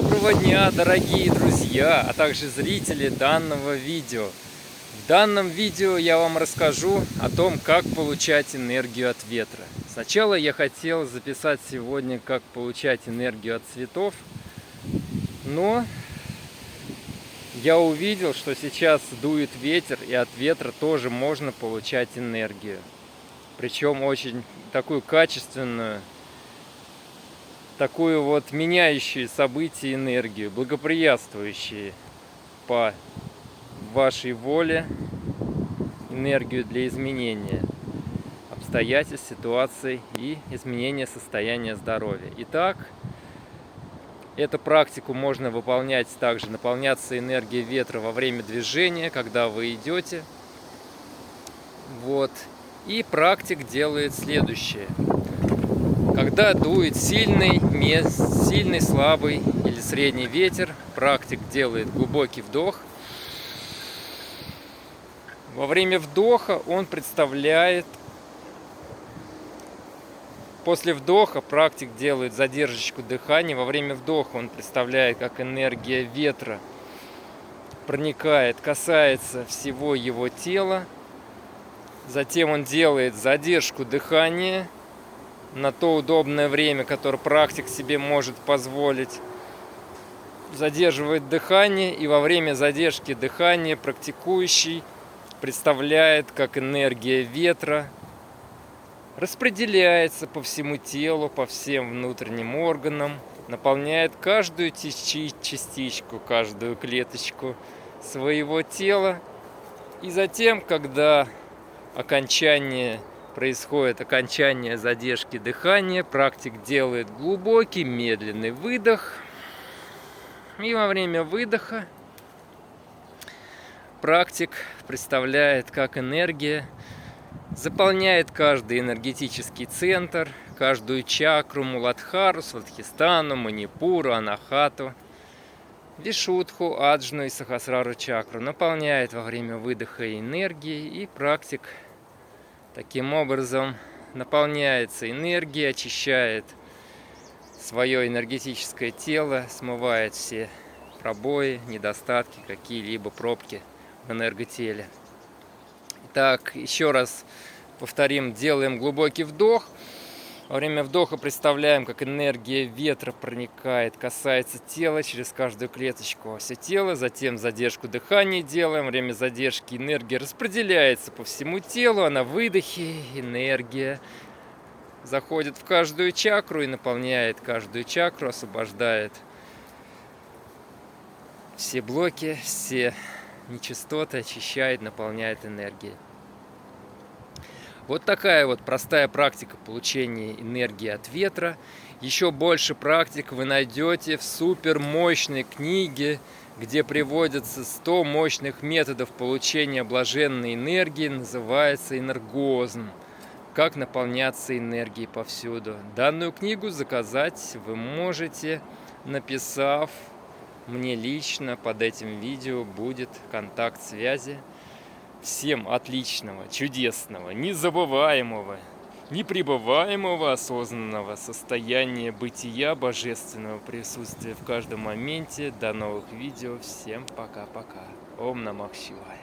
Доброго дня, дорогие друзья, а также зрители данного видео. В данном видео я вам расскажу о том, как получать энергию от ветра. Сначала я хотел записать сегодня, как получать энергию от цветов, но я увидел, что сейчас дует ветер, и от ветра тоже можно получать энергию. Причем очень такую качественную, такую вот меняющую события энергию, благоприятствующие по вашей воле энергию для изменения обстоятельств, ситуаций и изменения состояния здоровья. Итак, эту практику можно выполнять также, наполняться энергией ветра во время движения, когда вы идете. Вот. И практик делает следующее. Когда дует сильный, слабый или средний ветер, практик делает глубокий вдох. Во время вдоха он представляет, после вдоха практик делает задержку дыхания. Во время вдоха он представляет, как энергия ветра проникает, касается всего его тела. Затем он делает задержку дыхания на то удобное время, которое практик себе может позволить. Задерживает дыхание, и во время задержки дыхания практикующий представляет, как энергия ветра распределяется по всему телу, по всем внутренним органам, наполняет каждую частичку, каждую клеточку своего тела. И затем, когда происходит окончание задержки дыхания, практик делает глубокий, медленный выдох. И во время выдоха практик представляет, как энергия заполняет каждый энергетический центр, каждую чакру, Муладхару, Свадхистану, Манипуру, Анахату, Вишудху, Аджну и Сахасрару чакру. Наполняет во время выдоха энергией, и практик таким образом наполняется энергией, очищает свое энергетическое тело, смывает все пробои, недостатки, какие-либо пробки в энерготеле. Итак, еще раз повторим, делаем глубокий вдох. Во время вдоха представляем, как энергия ветра проникает, касается тела через каждую клеточку, все тело. Затем задержку дыхания делаем. Во время задержки энергия распределяется по всему телу, а на выдохе энергия заходит в каждую чакру и наполняет каждую чакру, освобождает все блоки, все нечистоты, очищает, наполняет энергией. Вот такая вот простая практика получения энергии от ветра. Еще больше практик вы найдете в супермощной книге, где приводятся 100 мощных методов получения блаженной энергии. Называется «Энергозм». Как наполняться энергией повсюду. Данную книгу заказать вы можете, написав мне лично. Под этим видео будет контакт связи. Всем отличного, чудесного, незабываемого, непребываемого осознанного состояния бытия, божественного присутствия в каждом моменте. До новых видео. Всем пока-пока. Ом Намах Шивая.